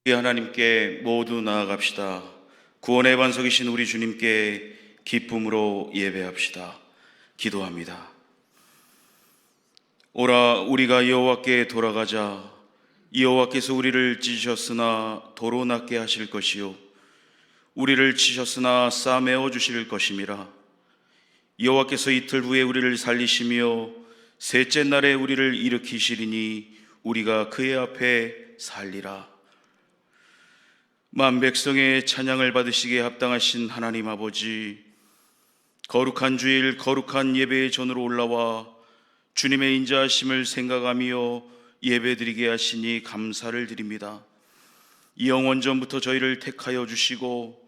우리 하나님께 모두 나아갑시다. 구원의 반석이신 우리 주님께 기쁨으로 예배합시다. 기도합니다. 오라, 우리가 여호와께 돌아가자. 여호와께서 우리를 찢으셨으나 도로 낫게 하실 것이요 우리를 치셨으나 싸매어 주실 것임이라. 여호와께서 이틀 후에 우리를 살리시며 셋째 날에 우리를 일으키시리니 우리가 그의 앞에 살리라. 만 백성의 찬양을 받으시기에 합당하신 하나님 아버지, 거룩한 주일 거룩한 예배의 전으로 올라와 주님의 인자하심을 생각하며 예배드리게 하시니 감사를 드립니다. 영원전부터 저희를 택하여 주시고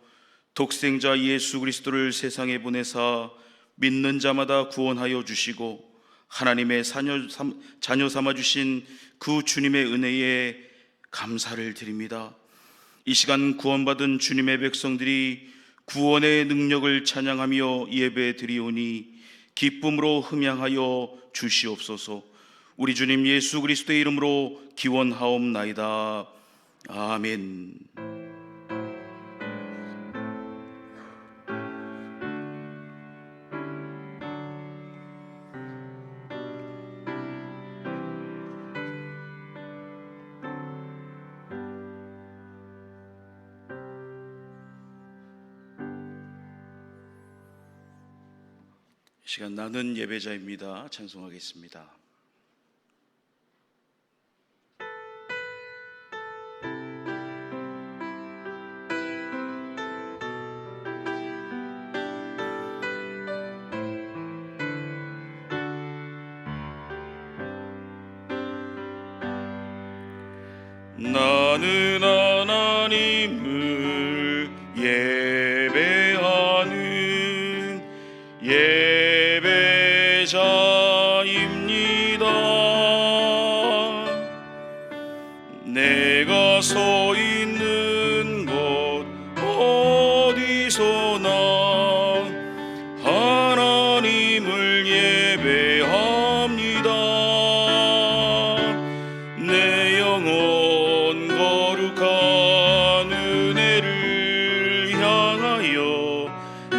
독생자 예수 그리스도를 세상에 보내사 믿는 자마다 구원하여 주시고 하나님의 자녀 삼아 주신 그 주님의 은혜에 감사를 드립니다. 이 시간 구원받은 주님의 백성들이 구원의 능력을 찬양하며 예배드리오니 기쁨으로 흠양하여 주시옵소서. 우리 주님 예수 그리스도의 이름으로 기원하옵나이다. 아멘. 이 시간 나는 예배자입니다. 찬송하겠습니다. 나는 하나님을 예배하는 예배자입니다. 내가 서 있는 곳 어디서나 하나님을 예배합니다. 내 영혼 거룩한 은혜를 향하여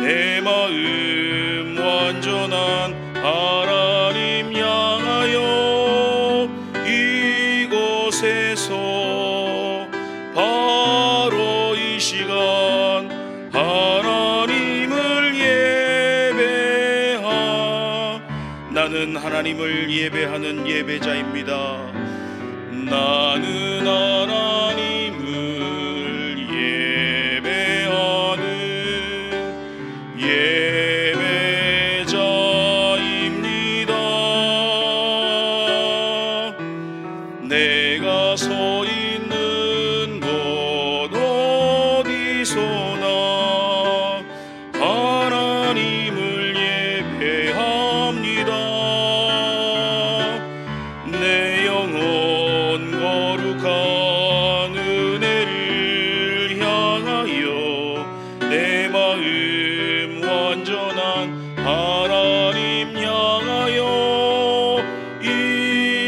내 마음 완전한 하나님 향하여 이곳에서 바로 이 시간 하나님을 예배하. 나는 하나님을 예배하는 예배자입니다. 나는 하나님을 예배하는 예배자입니다. 내가 서 있는 곳 어디서나 하나님을 예배합니다. 내 영혼 거룩한 은혜를 향하여 내 마음 완전한 하나님 향하여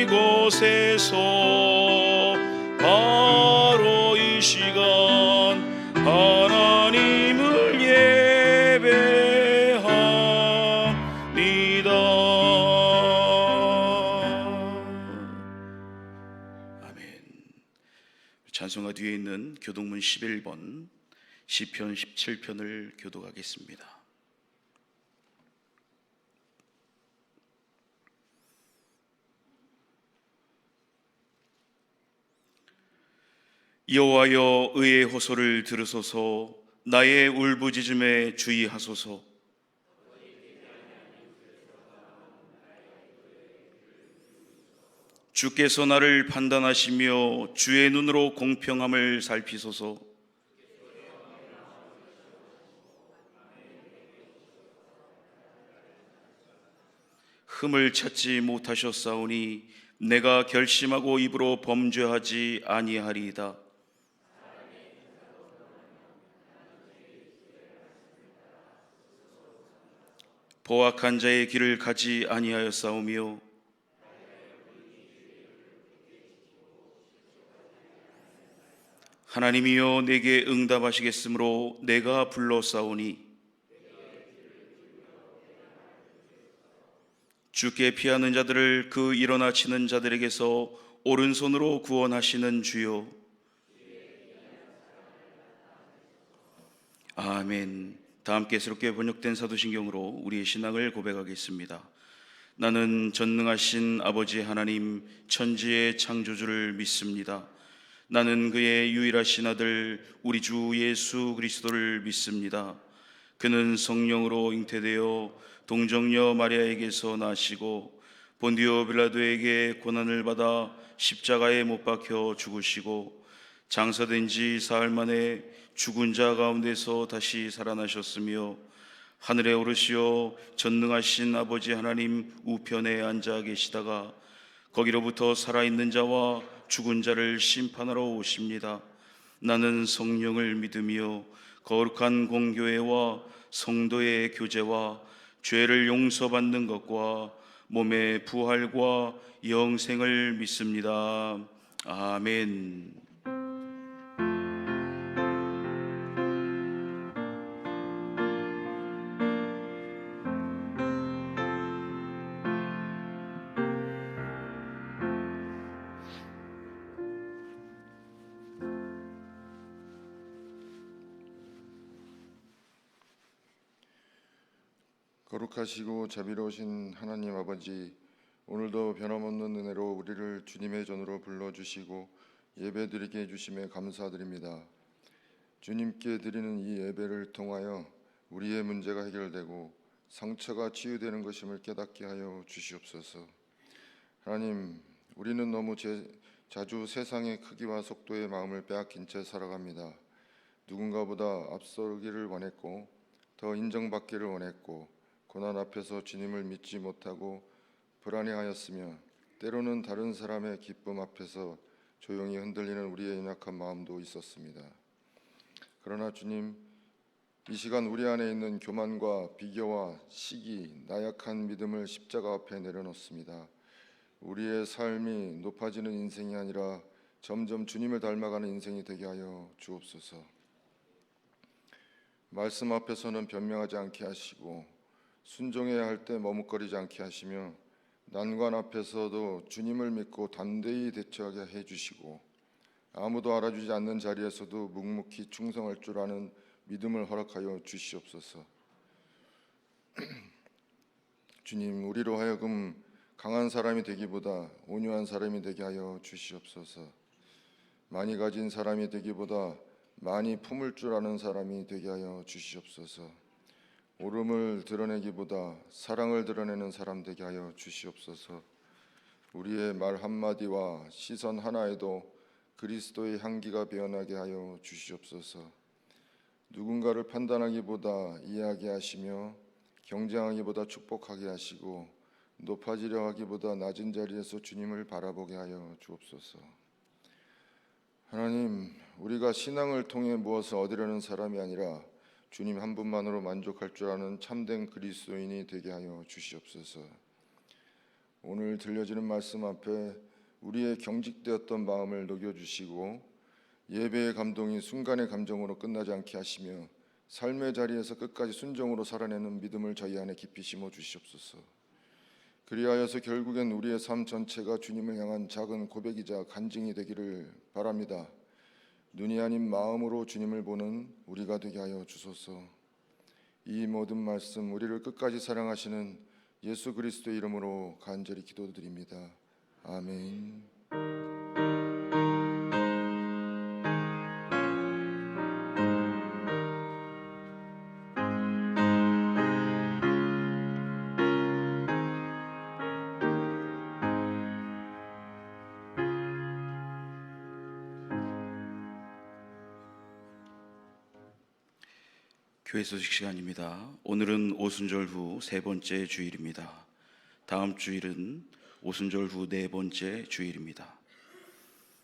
이곳에서 바로 이 시간 하나님을 예배합니다. 아멘. 찬송가 뒤에 있는 교동문 11번 시편 17편을 교독하겠습니다. 여호와여, 의의 호소를 들으소서. 나의 울부짖음에 주의하소서. 주께서 나를 판단하시며 주의 눈으로 공평함을 살피소서. 흠을 찾지 못하셨사오니 내가 결심하고 입으로 범죄하지 아니하리이다. 포악한 자의 길을 가지 아니하였사오며 하나님이여 내게 응답하시겠으므로 내가 불러싸오니 주께 피하는 자들을 그 일어나 치는 자들에게서 오른손으로 구원하시는 주요. 아멘. 다 함께 새롭게 번역된 사도신경으로 우리의 신앙을 고백하겠습니다. 나는 전능하신 아버지 하나님 천지의 창조주를 믿습니다. 나는 그의 유일하신 아들 우리 주 예수 그리스도를 믿습니다. 그는 성령으로 잉태되어 동정녀 마리아에게서 나시고 본디오 빌라도에게 고난을 받아 십자가에 못 박혀 죽으시고 장사된 지 사흘 만에 죽은 자 가운데서 다시 살아나셨으며 하늘에 오르시어 전능하신 아버지 하나님 우편에 앉아 계시다가 거기로부터 살아있는 자와 죽은 자를 심판하러 오십니다. 나는 성령을 믿으며 거룩한 공교회와 성도의 교제와 죄를 용서받는 것과 몸의 부활과 영생을 믿습니다. 아멘. 거룩하시고 자비로우신 하나님 아버지, 오늘도 변함없는 은혜로 우리를 주님의 전으로 불러주시고 예배드리게 해주심에 감사드립니다. 주님께 드리는 이 예배를 통하여 우리의 문제가 해결되고 상처가 치유되는 것임을 깨닫게 하여 주시옵소서. 하나님, 우리는 너무 자주 세상의 크기와 속도의 마음을 빼앗긴 채 살아갑니다. 누군가보다 앞서기를 원했고 더 인정받기를 원했고 고난 앞에서 주님을 믿지 못하고 불안해하였으며 때로는 다른 사람의 기쁨 앞에서 조용히 흔들리는 우리의 연약한 마음도 있었습니다. 그러나 주님, 이 시간 우리 안에 있는 교만과 비교와 시기, 나약한 믿음을 십자가 앞에 내려놓습니다. 우리의 삶이 높아지는 인생이 아니라 점점 주님을 닮아가는 인생이 되게 하여 주옵소서. 말씀 앞에서는 변명하지 않게 하시고 순종해야 할 때 머뭇거리지 않게 하시며 난관 앞에서도 주님을 믿고 담대히 대처하게 해주시고 아무도 알아주지 않는 자리에서도 묵묵히 충성할 줄 아는 믿음을 허락하여 주시옵소서. 주님, 우리로 하여금 강한 사람이 되기보다 온유한 사람이 되게 하여 주시옵소서. 많이 가진 사람이 되기보다 많이 품을 줄 아는 사람이 되게 하여 주시옵소서. 옳음을 드러내기보다 사랑을 드러내는 사람 되게 하여 주시옵소서. 우리의 말 한마디와 시선 하나에도 그리스도의 향기가 배어나게 하여 주시옵소서. 누군가를 판단하기보다 이해하게 하시며 경쟁하기보다 축복하게 하시고 높아지려 하기보다 낮은 자리에서 주님을 바라보게 하여 주옵소서. 하나님, 우리가 신앙을 통해 무엇을 얻으려는 사람이 아니라 주님 한 분만으로 만족할 줄 아는 참된 그리스도인이 되게 하여 주시옵소서. 오늘 들려지는 말씀 앞에 우리의 경직되었던 마음을 녹여주시고 예배의 감동이 순간의 감정으로 끝나지 않게 하시며 삶의 자리에서 끝까지 순종으로 살아내는 믿음을 저희 안에 깊이 심어 주시옵소서. 그리하여서 결국엔 우리의 삶 전체가 주님을 향한 작은 고백이자 간증이 되기를 바랍니다. 눈이 아닌 마음으로 주님을 보는 우리가 되게 하여 주소서. 이 모든 말씀 우리를 끝까지 사랑하시는 예수 그리스도의 이름으로 간절히 기도드립니다. 아멘. 교회 소식 시간입니다. 오늘은 오순절 후 세 번째 주일입니다. 다음 주일은 오순절 후 네 번째 주일입니다.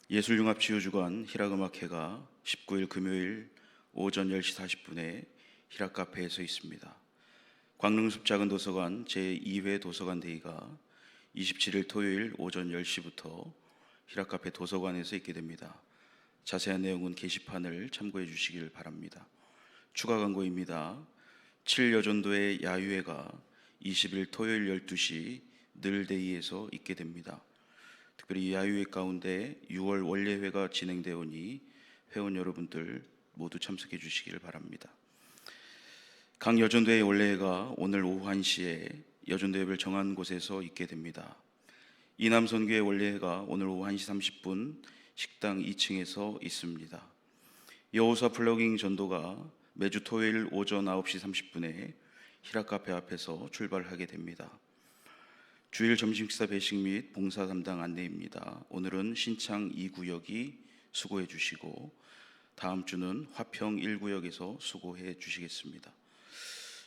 예술융합치유주간 희락음악회가 19일 금요일 오전 10시 40분에 희락카페에서 있습니다. 광릉숲 작은도서관 제2회 도서관데이가 27일 토요일 오전 10시부터 희락카페 도서관에서 있게 됩니다. 자세한 내용은 게시판을 참고해 주시길 바랍니다. 추가 광고입니다. 7여전도의 야유회가 20일 토요일 12시 늘데이에서 있게 됩니다. 특별히 야유회 가운데 6월 원례회가 진행되오니 회원 여러분들 모두 참석해 주시기를 바랍니다. 각 여전도의 원례회가 오늘 오후 1시에 여전도 예배를 정한 곳에서 있게 됩니다. 이남선교회 원례회가 오늘 오후 1시 30분 식당 2층에서 있습니다. 여호사 플러깅 전도가 매주 토요일 오전 9시 30분에 히라카페 앞에서 출발하게 됩니다. 주일 점심식사 배식 및 봉사 담당 안내입니다. 오늘은 신창 2구역이 수고해 주시고 다음 주는 화평 1구역에서 수고해 주시겠습니다.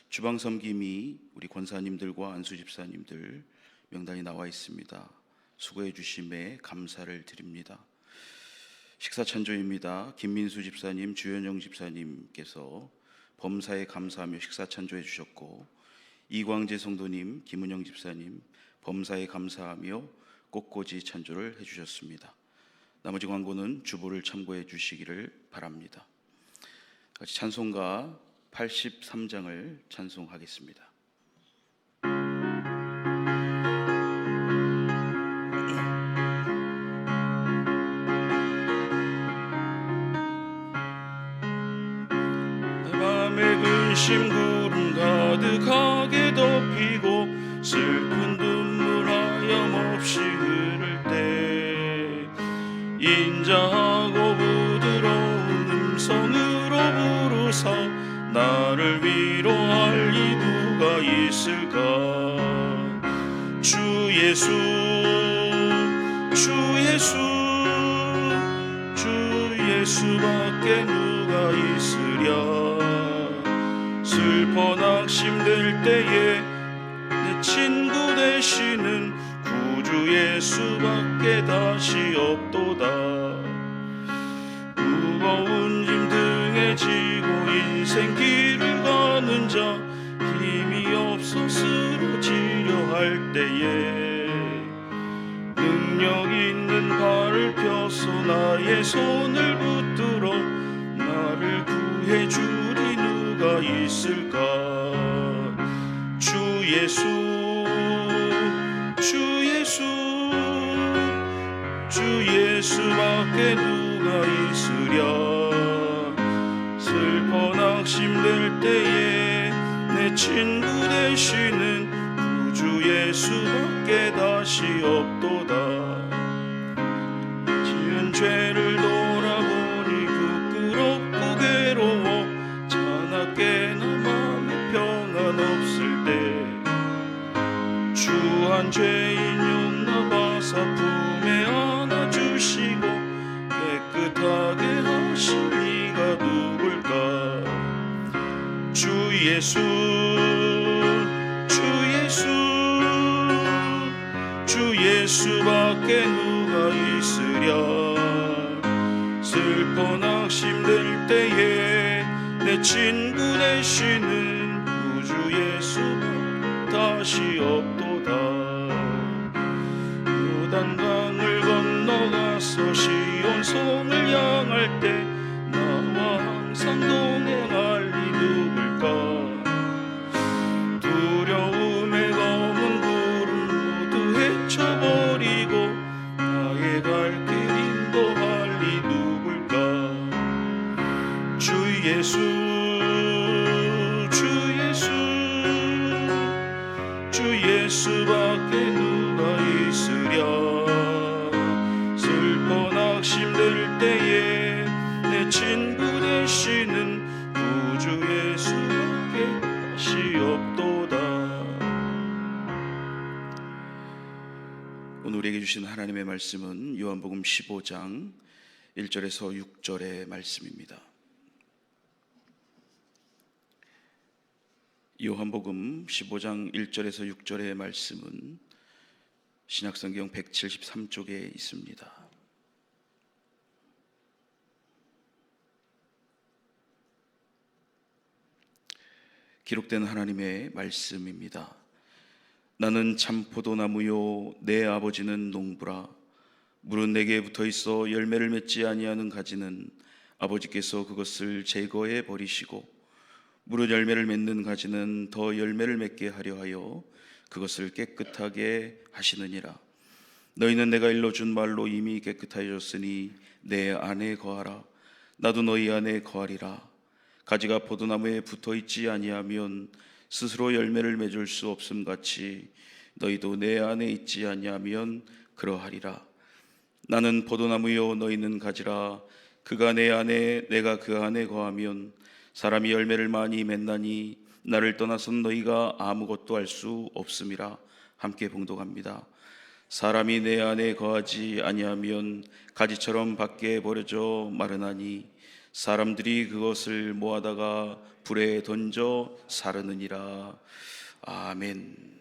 주방 섬김이 우리 권사님들과 안수 집사님들 명단이 나와 있습니다. 수고해 주심에 감사를 드립니다. 식사 찬조입니다. 김민수 집사님, 주현영 집사님께서 범사에 감사하며 식사 찬조해 주셨고, 이광재 성도님, 김은영 집사님 범사에 감사하며 꽃꽂이 찬조를 해 주셨습니다. 나머지 광고는 주보를 참고해 주시기를 바랍니다. 같이 찬송가 83장을 찬송하겠습니다. 밤에 근심 구름 가득하게 덮이고 슬픈 눈물 하염없이 흐를 때 인자하고 부드러운 음성으로 부르사 나를 위로할 이 누가 있을까? 주 예수, 주 예수, 주 예수밖에 누가 있으랴. 슬퍼 낙심될 때에 내 친구 되시는 구주 예수밖에 다시 없도다. 무거운 짐 등에 지고 인생 길을 가는 자 힘이 없어 쓰러지려 할 때에 능력 있는 발을 펴서 나의 손을 붙들어 나를 구해주리 누가 있을까? 주 예수, 주 예수, 주 예수밖에 누가 있으랴. 슬퍼 낙심될 때에 내 친구 되시는 구주 예수밖에 다시 없도다. 지은 죄를 돌아보니 부끄럽고 괴로워 자나깨나 맘에 평안 없을 때 주한 죄인 용납하사 품에 안아주시고 깨끗하게 하신 이가 누굴까? 주 예수, 주 예수, 주 예수밖에 누가 있으랴. 슬퍼 낙심될 때에 내 친구 되시는 구주 예수가 다시 없도다. 요단강을 건너가서 시온성을 향할 때 나와 항상 동행할 이 누굴까? 두려움에 검은 구름 모두 헤쳐버리고 나의 갈 길 인도할 이 누굴까? 주 예수, 주 예수, 주 예수밖에 누가 있으랴. 슬퍼 낙심될 때에 내 친구 되시는 구주 예수밖에 다시 없도다. 오늘 우리에게 주신 하나님의 말씀은 요한복음 15장 1절에서 6절의 말씀입니다. 요한복음 15장 1절에서 6절의 말씀은 신약성경 173쪽에 있습니다. 기록된 하나님의 말씀입니다. 나는 참 포도나무요 내 아버지는 농부라. 물은 내게 붙어 있어 열매를 맺지 아니하는 가지는 아버지께서 그것을 제거해 버리시고 무릇 열매를 맺는 가지는 더 열매를 맺게 하려 하여 그것을 깨끗하게 하시느니라. 너희는 내가 일러준 말로 이미 깨끗하여졌으니 내 안에 거하라. 나도 너희 안에 거하리라. 가지가 포도나무에 붙어 있지 아니하면 스스로 열매를 맺을 수 없음 같이 너희도 내 안에 있지 아니하면 그러하리라. 나는 포도나무요 너희는 가지라. 그가 내 안에 내가 그 안에 거하면 사람이 열매를 많이 맺나니 나를 떠나선 너희가 아무것도 할 수 없음이라. 함께 봉독합니다. 사람이 내 안에 거하지 아니하면 가지처럼 밖에 버려져 마르나니 사람들이 그것을 모아다가 불에 던져 사르느니라. 아멘.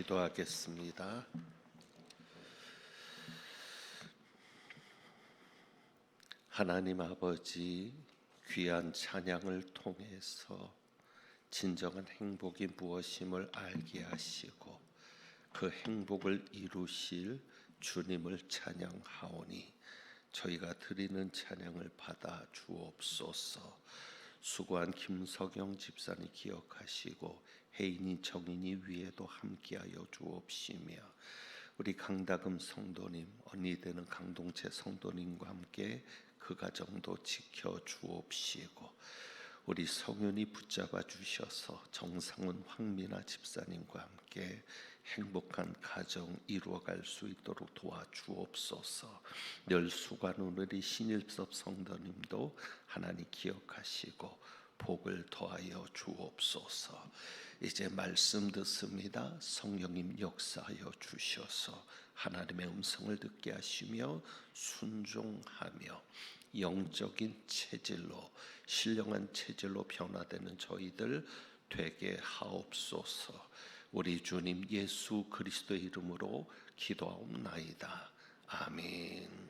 기도하겠습니다. 하나님 아버지, 귀한 찬양을 통해서 진정한 행복이 무엇임을 알게 하시고 그 행복을 이루실 주님을 찬양하오니 저희가 드리는 찬양을 받아 주옵소서. 수고한 김석영 집사님 기억하시고 혜인이 정인이 위에도 함께하여 주옵시며 우리 강다금 성도님, 언니 되는 강동채 성도님과 함께 그 가정도 지켜 주옵시고 우리 성윤이 붙잡아 주셔서 정상훈 황미나 집사님과 함께 행복한 가정 이루어갈 수 있도록 도와주옵소서. 늘 수고하는 우리 신일섭 성도님도 하나님 기억하시고 복을 더하여 주옵소서. 이제 말씀 듣습니다. 성령님 역사하여 주셔서 하나님의 음성을 듣게 하시며 순종하며 영적인 체질로, 신령한 체질로 변화되는 저희들 되게 하옵소서. 우리 주님 예수 그리스도의 이름으로 기도하옵나이다. 아멘.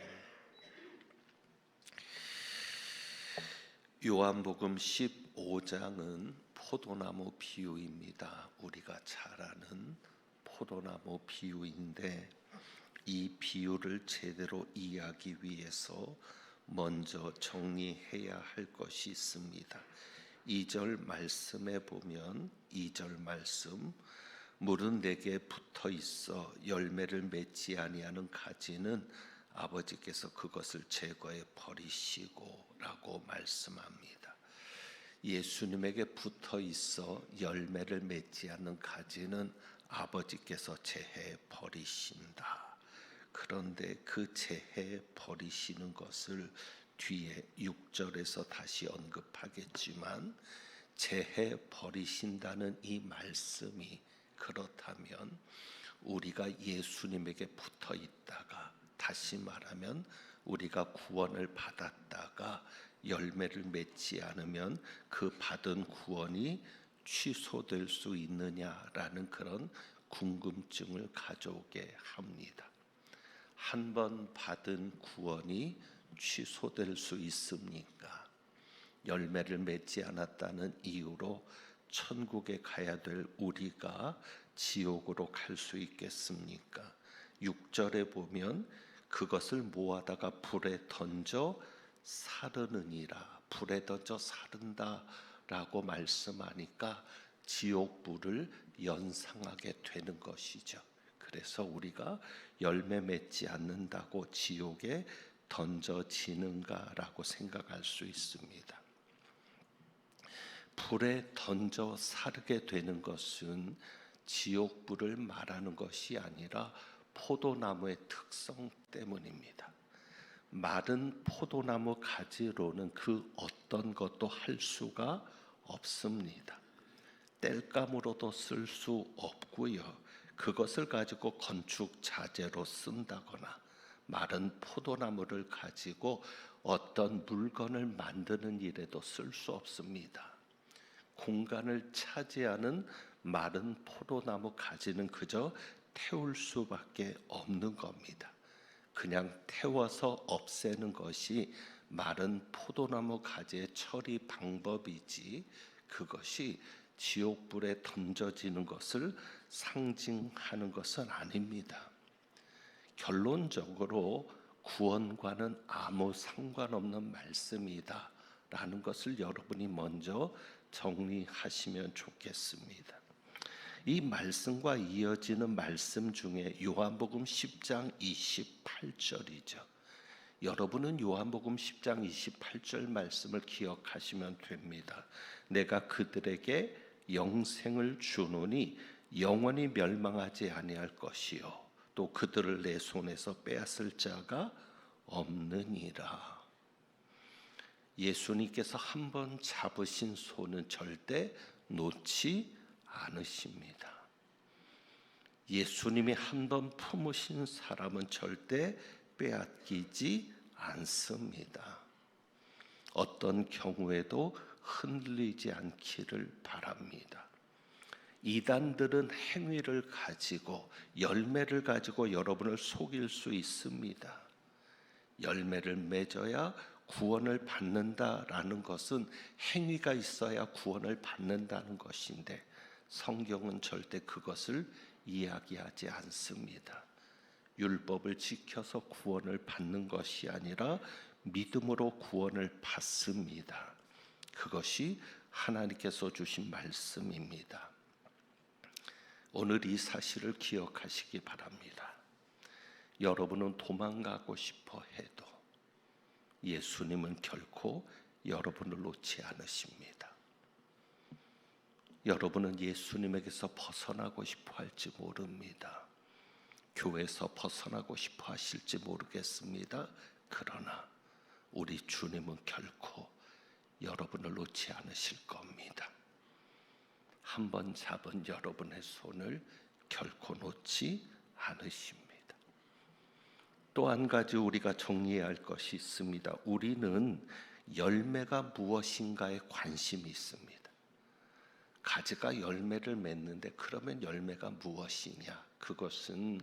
요한복음 15장은 포도나무 비유입니다. 우리가 잘 아는 포도나무 비유인데, 이 비유를 제대로 이해하기 위해서 먼저 정리해야 할 것이 있습니다. 2절 말씀에 보면 2절 말씀, 물은 내게 붙어 있어 열매를 맺지 아니하는 가지는 아버지께서 그것을 제거해 버리시고 라고 말씀합니다. 예수님에게 붙어 있어 열매를 맺지 않는 가지는 아버지께서 제해 버리신다. 그런데 그 제해 버리시는 것을 뒤에 6절에서 다시 언급하겠지만, 제해 버리신다는 이 말씀이 그렇다면 우리가 예수님에게 붙어 있다가, 다시 말하면 우리가 구원을 받았다가 열매를 맺지 않으면 그 받은 구원이 취소될 수 있느냐라는 그런 궁금증을 가져오게 합니다. 한 번 받은 구원이 취소될 수 있습니까? 열매를 맺지 않았다는 이유로 천국에 가야 될 우리가 지옥으로 갈 수 있겠습니까? 6절에 보면 그것을 모아다가 불에 던져 사르느니라, 불에 던져 사른다라고 말씀하니까 지옥불을 연상하게 되는 것이죠. 그래서 우리가 열매 맺지 않는다고 지옥에 던져지는가라고 생각할 수 있습니다. 불에 던져 사르게 되는 것은 지옥불을 말하는 것이 아니라 포도나무의 특성 때문입니다. 마른 포도나무 가지로는 그 어떤 것도 할 수가 없습니다. 땔감으로도 쓸 수 없고요. 그것을 가지고 건축 자재로 쓴다거나 마른 포도나무를 가지고 어떤 물건을 만드는 일에도 쓸 수 없습니다. 공간을 차지하는 마른 포도나무 가지는 그저 태울 수밖에 없는 겁니다. 그냥 태워서 없애는 것이 마른 포도나무 가지의 처리 방법이지, 그것이 지옥불에 던져지는 것을 상징하는 것은 아닙니다. 결론적으로 구원과는 아무 상관없는 말씀이다 라는 것을 여러분이 먼저 정리하시면 좋겠습니다. 이 말씀과 이어지는 말씀 중에 요한복음 10장 28절이죠. 여러분은 요한복음 10장 28절 말씀을 기억하시면 됩니다. 내가 그들에게 영생을 주노니 영원히 멸망하지 아니할 것이요 또 그들을 내 손에서 빼앗을 자가 없느니라. 예수님께서 한번 잡으신 손은 절대 놓지 않으십니다. 예수님이 한번 품으신 사람은 절대 빼앗기지 않습니다. 어떤 경우에도 흔들리지 않기를 바랍니다. 이단들은 행위를 가지고, 열매를 가지고 여러분을 속일 수 있습니다. 열매를 맺어야 구원을 받는다라는 것은 행위가 있어야 구원을 받는다는 것인데, 성경은 절대 그것을 이야기하지 않습니다. 율법을 지켜서 구원을 받는 것이 아니라 믿음으로 구원을 받습니다. 그것이 하나님께서 주신 말씀입니다. 오늘 이 사실을 기억하시기 바랍니다. 여러분은 도망가고 싶어 해도 예수님은 결코 여러분을 놓지 않으십니다. 여러분은 예수님에게서 벗어나고 싶어 할지 모릅니다. 교회에서 벗어나고 싶어 하실지 모르겠습니다. 그러나 우리 주님은 결코 여러분을 놓지 않으실 겁니다. 한번 잡은 여러분의 손을 결코 놓지 않으십니다. 또 한 가지 우리가 정리해야 할 것이 있습니다. 우리는 열매가 무엇인가에 관심이 있습니다. 가지가 열매를 맺는데 그러면 열매가 무엇이냐? 그것은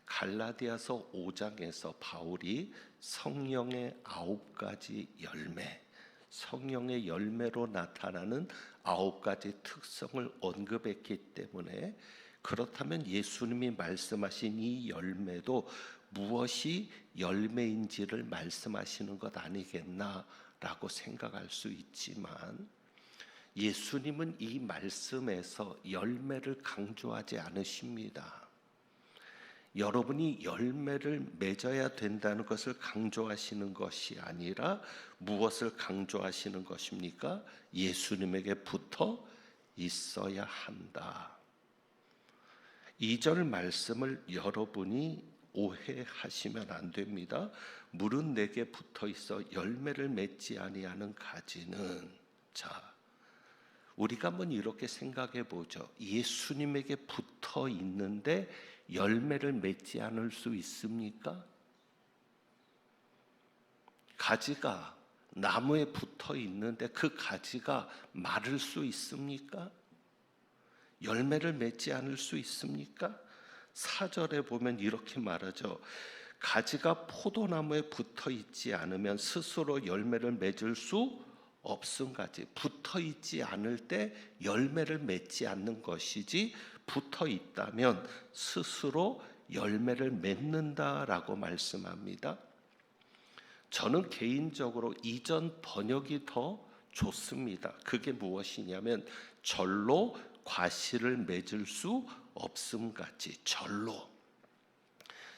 갈라디아서 5장에서 바울이 성령의 9가지 열매, 성령의 열매로 나타나는 9가지 특성을 언급했기 때문에, 그렇다면 예수님이 말씀하신 이 열매도 무엇이 열매인지를 말씀하시는 것 아니겠나라고 생각할 수 있지만, 예수님은 이 말씀에서 열매를 강조하지 않으십니다. 여러분이 열매를 맺어야 된다는 것을 강조하시는 것이 아니라 무엇을 강조하시는 것입니까? 예수님에게 붙어 있어야 한다. 2절 말씀을 여러분이 오해하시면 안 됩니다. 물은 내게 붙어 있어 열매를 맺지 아니하는 가지는, 자, 우리가 한번 이렇게 생각해 보죠. 예수님에게 붙어 있는데 열매를 맺지 않을 수 있습니까? 가지가 나무에 붙어 있는데 그 가지가 마를 수 있습니까? 열매를 맺지 않을 수 있습니까? 4절에 보면 이렇게 말하죠. 가지가 포도나무에 붙어 있지 않으면 스스로 열매를 맺을 수 없음같이, 붙어 있지 않을 때 열매를 맺지 않는 것이지, 붙어 있다면 스스로 열매를 맺는다라고 말씀합니다. 저는 개인적으로 이전 번역이 더 좋습니다. 그게 무엇이냐면 절로 과실을 맺을 수 없음같이, 절로.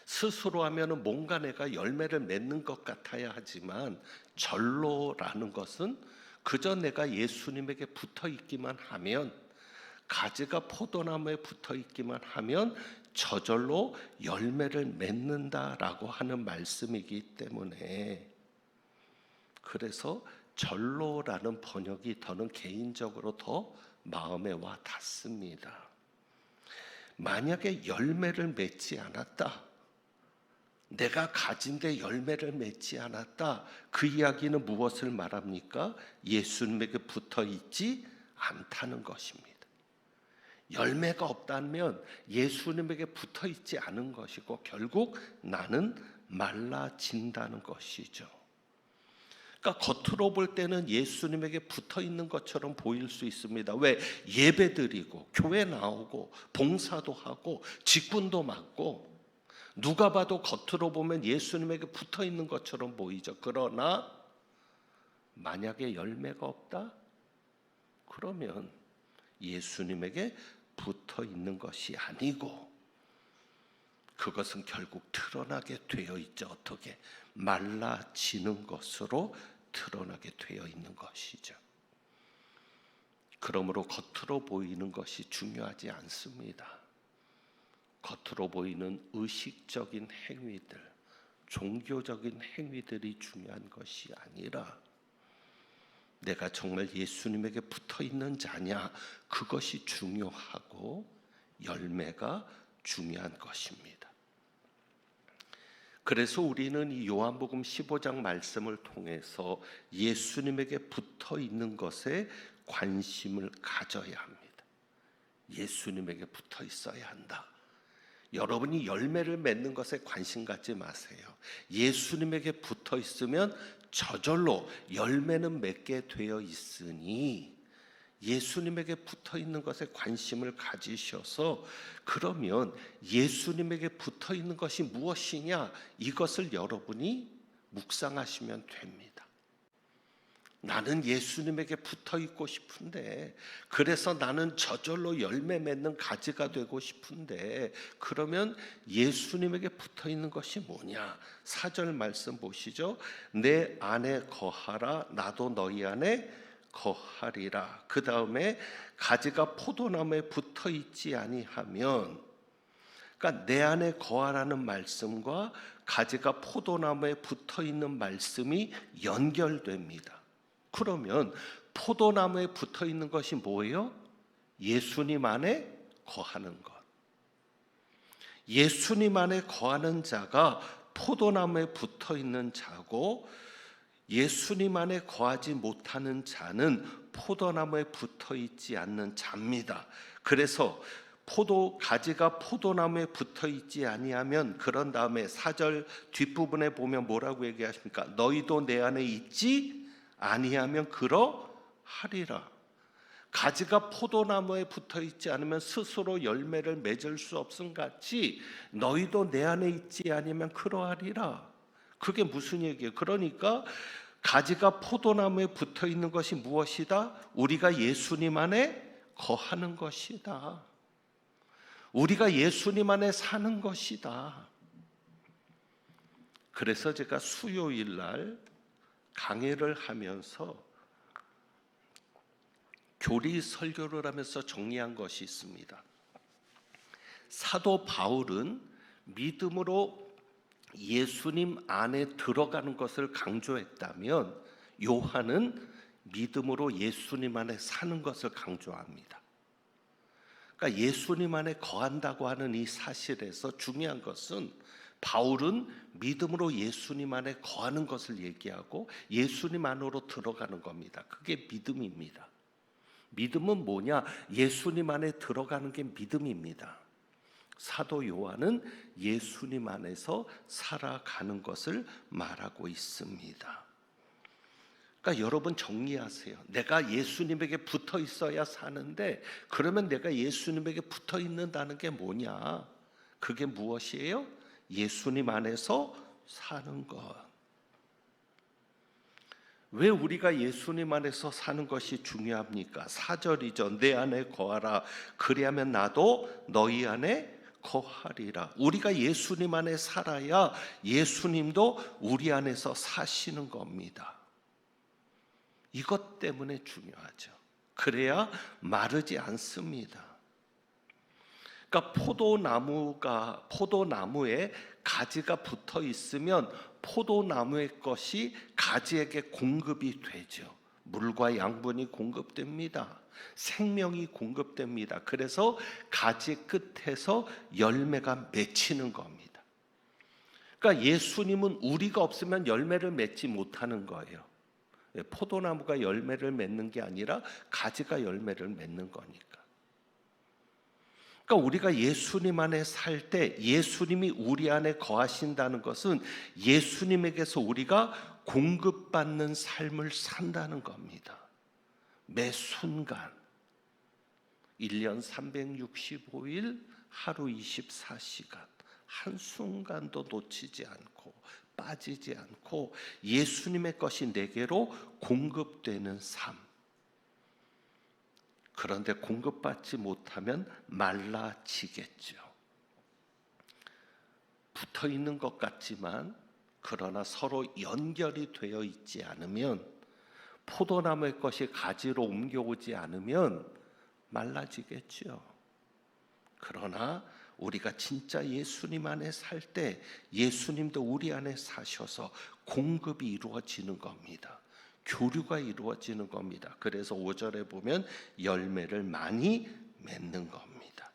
스스로 하면은 뭔가 내가 열매를 맺는 것 같아야 하지만, 절로라는 것은 그저 내가 예수님에게 붙어 있기만 하면, 가지가 포도나무에 붙어 있기만 하면 저절로 열매를 맺는다라고 하는 말씀이기 때문에, 그래서 절로라는 번역이 저는 개인적으로 더 마음에 와 닿습니다. 만약에 열매를 맺지 않았다, 내가 가진데 열매를 맺지 않았다, 그 이야기는 무엇을 말합니까? 예수님에게 붙어 있지 않다는 것입니다. 열매가 없다면 예수님에게 붙어 있지 않은 것이고 결국 나는 말라진다는 것이죠. 그러니까 겉으로 볼 때는 예수님에게 붙어 있는 것처럼 보일 수 있습니다. 왜? 예배드리고 교회 나오고 봉사도 하고 직분도 맡고, 누가 봐도 겉으로 보면 예수님에게 붙어 있는 것처럼 보이죠. 그러나 만약에 열매가 없다? 그러면 예수님에게 붙어 있는 것이 아니고, 그것은 결국 드러나게 되어 있죠. 어떻게? 말라지는 것으로 드러나게 되어 있는 것이죠. 그러므로 겉으로 보이는 것이 중요하지 않습니다. 겉으로 보이는 의식적인 행위들, 종교적인 행위들이 중요한 것이 아니라 내가 정말 예수님에게 붙어 있는 자냐, 그것이 중요하고 열매가 중요한 것입니다. 그래서 우리는 이 요한복음 15장 말씀을 통해서 예수님에게 붙어 있는 것에 관심을 가져야 합니다. 예수님에게 붙어 있어야 한다. 여러분이 열매를 맺는 것에 관심 갖지 마세요. 예수님에게 붙어 있으면 저절로 열매는 맺게 되어 있으니 예수님에게 붙어 있는 것에 관심을 가지셔서, 그러면 예수님에게 붙어 있는 것이 무엇이냐, 이것을 여러분이 묵상하시면 됩니다. 나는 예수님에게 붙어 있고 싶은데, 그래서 나는 저절로 열매 맺는 가지가 되고 싶은데, 그러면 예수님에게 붙어 있는 것이 뭐냐? 4절 말씀 보시죠. 내 안에 거하라, 나도 너희 안에 거하리라. 그 다음에 가지가 포도나무에 붙어 있지 아니하면, 그러니까 내 안에 거하라는 말씀과 가지가 포도나무에 붙어 있는 말씀이 연결됩니다. 그러면 포도나무에 붙어 있는 것이 뭐예요? 예수님 안에 거하는 것. 예수님 안에 거하는 자가 포도나무에 붙어 있는 자고, 예수님 안에 거하지 못하는 자는 포도나무에 붙어 있지 않는 자입니다. 그래서 가지가 포도나무에 붙어 있지 아니하면, 그런 다음에 4절 뒷부분에 보면 뭐라고 얘기하십니까? 너희도 내 안에 있지 아니하면 그러하리라. 가지가 포도나무에 붙어 있지 않으면 스스로 열매를 맺을 수 없음 같이 너희도 내 안에 있지 아니면 그러하리라. 그게 무슨 얘기예요? 그러니까 가지가 포도나무에 붙어 있는 것이 무엇이다? 우리가 예수님 안에 거하는 것이다. 우리가 예수님 안에 사는 것이다. 그래서 제가 수요일 날 강해를 하면서 교리 설교를 하면서 정리한 것이 있습니다. 사도 바울은 믿음으로 예수님 안에 들어가는 것을 강조했다면, 요한은 믿음으로 예수님 안에 사는 것을 강조합니다. 그러니까 예수님 안에 거한다고 하는 이 사실에서 중요한 것은, 바울은 믿음으로 예수님 안에 거하는 것을 얘기하고 예수님 안으로 들어가는 겁니다. 그게 믿음입니다. 믿음은 뭐냐? 예수님 안에 들어가는 게 믿음입니다. 사도 요한은 예수님 안에서 살아가는 것을 말하고 있습니다. 그러니까 여러분 정리하세요. 내가 예수님에게 붙어 있어야 사는데, 그러면 내가 예수님에게 붙어 있는다는 게 뭐냐? 그게 무엇이에요? 예수님 안에서 사는 것. 왜 우리가 예수님 안에서 사는 것이 중요합니까? 4절이죠. 내 안에 거하라. 그리하면 나도 너희 안에 거하리라. 우리가 예수님 안에 살아야 예수님도 우리 안에서 사시는 겁니다. 이것 때문에 중요하죠. 그래야 마르지 않습니다. 그러니까 포도나무에 가지가 붙어 있으면 포도나무의 것이 가지에게 공급이 되죠. 물과 양분이 공급됩니다. 생명이 공급됩니다. 그래서 가지 끝에서 열매가 맺히는 겁니다. 그러니까 예수님은 우리가 없으면 열매를 맺지 못하는 거예요. 포도나무가 열매를 맺는 게 아니라 가지가 열매를 맺는 거니까. 그러니까 우리가 예수님 안에 살 때 예수님이 우리 안에 거하신다는 것은 예수님에게서 우리가 공급받는 삶을 산다는 겁니다. 매 순간 1년 365일 하루 24시간 한순간도 놓치지 않고 빠지지 않고 예수님의 것이 내게로 공급되는 삶. 그런데 공급받지 못하면 말라지겠죠. 붙어 있는 것 같지만, 그러나 서로 연결이 되어 있지 않으면, 포도나무의 것이 가지로 옮겨오지 않으면 말라지겠죠. 그러나 우리가 진짜 예수님 안에 살 때 예수님도 우리 안에 사셔서 공급이 이루어지는 겁니다. 교류가 이루어지는 겁니다. 그래서 5절에 보면 열매를 많이 맺는 겁니다.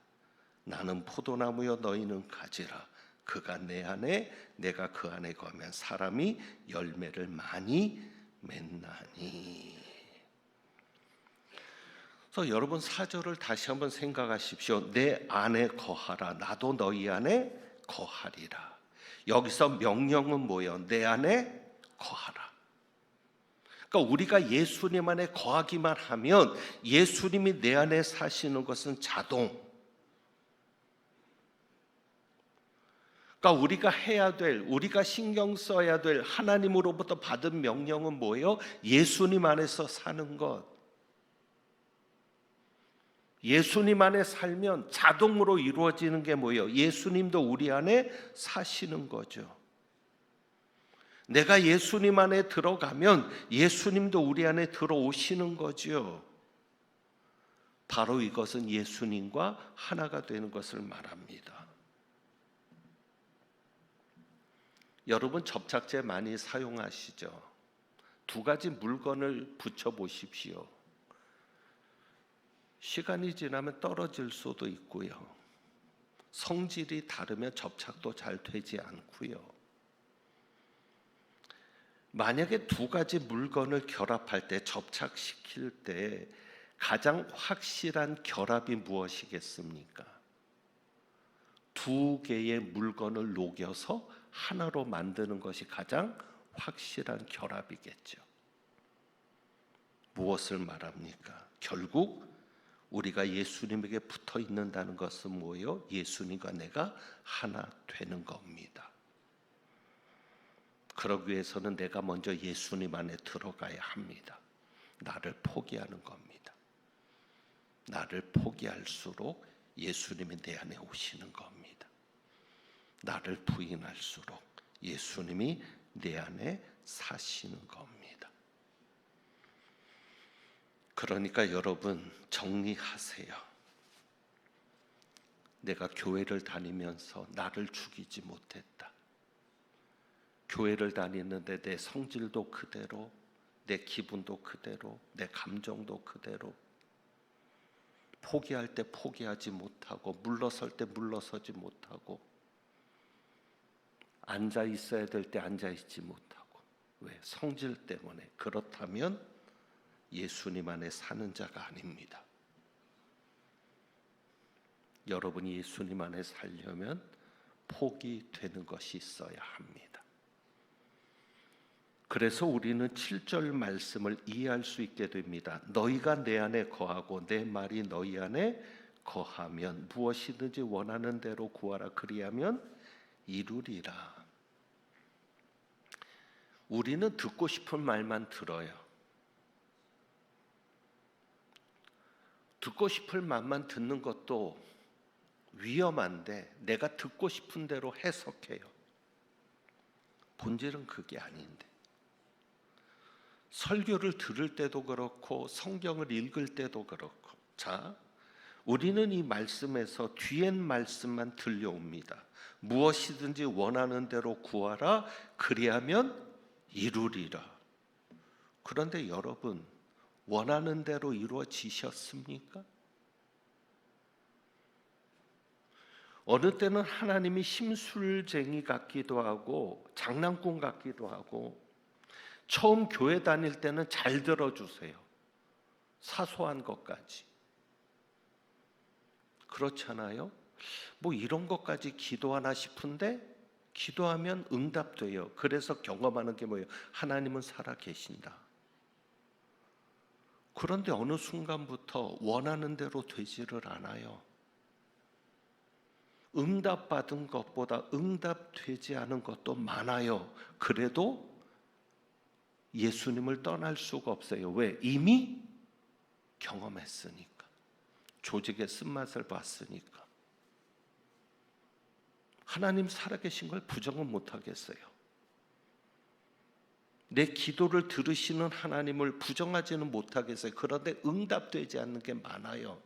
나는 포도나무여 너희는 가지라. 그가 내 안에 내가 그 안에 거하면 사람이 열매를 많이 맺나니. 그래서 여러분 4절을 다시 한번 생각하십시오. 내 안에 거하라. 나도 너희 안에 거하리라. 여기서 명령은 뭐예요? 내 안에 거하라. 그러니까 우리가 예수님 안에 거하기만 하면 예수님이 내 안에 사시는 것은 자동. 그러니까 우리가 해야 될, 우리가 신경 써야 될 하나님으로부터 받은 명령은 뭐예요? 예수님 안에서 사는 것. 예수님 안에 살면 자동으로 이루어지는 게 뭐예요? 예수님도 우리 안에 사시는 거죠. 내가 예수님 안에 들어가면 예수님도 우리 안에 들어오시는 거죠. 바로 이것은 예수님과 하나가 되는 것을 말합니다. 여러분 접착제 많이 사용하시죠? 두 가지 물건을 붙여 보십시오. 시간이 지나면 떨어질 수도 있고요. 성질이 다르면 접착도 잘 되지 않고요. 만약에 두 가지 물건을 결합할 때, 접착시킬 때 가장 확실한 결합이 무엇이겠습니까? 두 개의 물건을 녹여서 하나로 만드는 것이 가장 확실한 결합이겠죠. 무엇을 말합니까? 결국 우리가 예수님에게 붙어 있는다는 것은 뭐예요? 예수님과 내가 하나 되는 겁니다. 그러기 위해서는 내가 먼저 예수님 안에 들어가야 합니다. 나를 포기하는 겁니다. 나를 포기할수록 예수님이 내 안에 오시는 겁니다. 나를 부인할수록 예수님이 내 안에 사시는 겁니다. 그러니까 여러분, 정리하세요. 내가 교회를 다니면서 나를 죽이지 못했다. 교회를 다니는데 내 성질도 그대로, 내 기분도 그대로, 내 감정도 그대로, 포기할 때 포기하지 못하고, 물러설 때 물러서지 못하고, 앉아 있어야 될 때 앉아 있지 못하고. 왜? 성질 때문에. 그렇다면 예수님 안에 사는 자가 아닙니다. 여러분이 예수님 안에 살려면 포기되는 것이 있어야 합니다. 그래서 우리는 7절 말씀을 이해할 수 있게 됩니다. 너희가 내 안에 거하고 내 말이 너희 안에 거하면 무엇이든지 원하는 대로 구하라. 그리하면 이루리라. 우리는 듣고 싶은 말만 들어요. 듣고 싶을 말만 듣는 것도 위험한데 내가 듣고 싶은 대로 해석해요. 본질은 그게 아닌데. 설교를 들을 때도 그렇고 성경을 읽을 때도 그렇고, 자, 우리는 이 말씀에서 뒤엔 말씀만 들려옵니다. 무엇이든지 원하는 대로 구하라. 그리하면 이루리라. 그런데 여러분, 원하는 대로 이루어지셨습니까? 어느 때는 하나님이 심술쟁이 같기도 하고 장난꾼 같기도 하고, 처음 교회 다닐 때는 잘 들어주세요. 사소한 것까지. 그렇잖아요? 뭐 이런 것까지 기도하나 싶은데 기도하면 응답돼요. 그래서 경험하는 게 뭐예요? 하나님은 살아 계신다. 그런데 어느 순간부터 원하는 대로 되지를 않아요. 응답받은 것보다 응답되지 않은 것도 많아요. 그래도 예수님을 떠날 수가 없어요. 왜? 이미 경험했으니까. 조직의 쓴맛을 봤으니까. 하나님 살아계신 걸 부정은 못하겠어요. 내 기도를 들으시는 하나님을 부정하지는 못하겠어요. 그런데 응답되지 않는 게 많아요.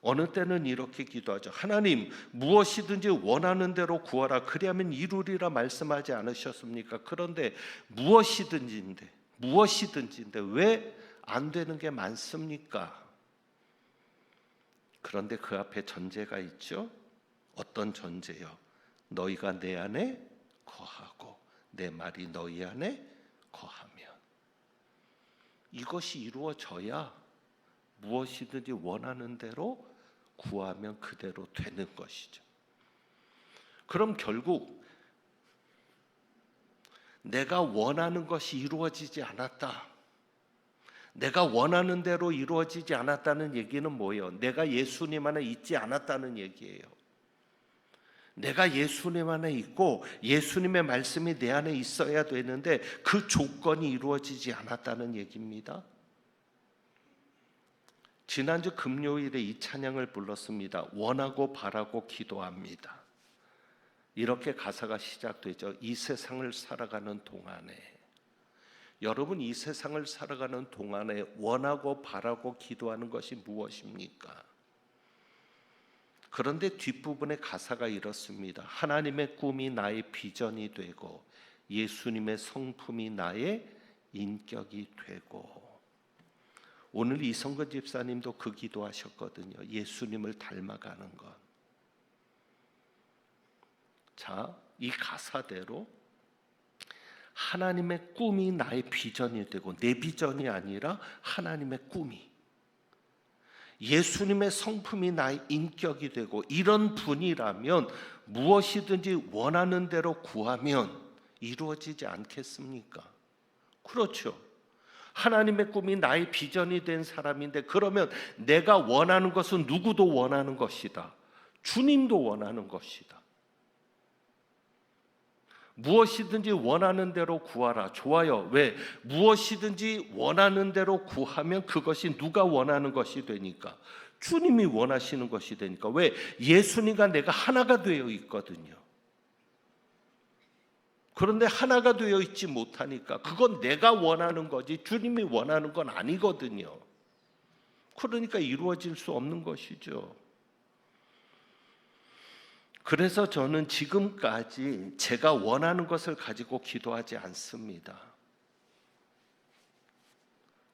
어느 때는 이렇게 기도하죠. 하나님, 무엇이든지 원하는 대로 구하라. 그리하면 이루리라 말씀하지 않으셨습니까? 그런데 무엇이든지인데 왜 안 되는 게 많습니까? 그런데 그 앞에 전제가 있죠. 어떤 전제요? 너희가 내 안에 거하고 내 말이 너희 안에 거하면. 이것이 이루어져야 무엇이든지 원하는 대로 구하면 그대로 되는 것이죠. 그럼 결국 내가 원하는 것이 이루어지지 않았다. 내가 원하는 대로 이루어지지 않았다는 얘기는 뭐예요? 내가 예수님 안에 있지 않았다는 얘기예요. 내가 예수님 안에 있고 예수님의 말씀이 내 안에 있어야 되는데 그 조건이 이루어지지 않았다는 얘기입니다. 지난주 금요일에 이 찬양을 불렀습니다. 원하고 바라고 기도합니다. 이렇게 가사가 시작되죠. 이 세상을 살아가는 동안에, 여러분, 이 세상을 살아가는 동안에 원하고 바라고 기도하는 것이 무엇입니까? 그런데 뒷부분에 가사가 이렇습니다. 하나님의 꿈이 나의 비전이 되고 예수님의 성품이 나의 인격이 되고, 오늘 이성근 집사님도 그 기도하셨거든요. 예수님을 닮아가는 것. 자, 이 가사대로 하나님의 꿈이 나의 비전이 되고, 내 비전이 아니라 하나님의 꿈이, 예수님의 성품이 나의 인격이 되고, 이런 분이라면 무엇이든지 원하는 대로 구하면 이루어지지 않겠습니까? 그렇죠. 하나님의 꿈이 나의 비전이 된 사람인데, 그러면 내가 원하는 것은 누구도 원하는 것이다. 주님도 원하는 것이다. 무엇이든지 원하는 대로 구하라. 좋아요. 왜? 무엇이든지 원하는 대로 구하면 그것이 누가 원하는 것이 되니까? 주님이 원하시는 것이 되니까. 왜? 예수님과 내가 하나가 되어 있거든요. 그런데 하나가 되어 있지 못하니까 그건 내가 원하는 거지 주님이 원하는 건 아니거든요. 그러니까 이루어질 수 없는 것이죠. 그래서 저는 지금까지 제가 원하는 것을 가지고 기도하지 않습니다.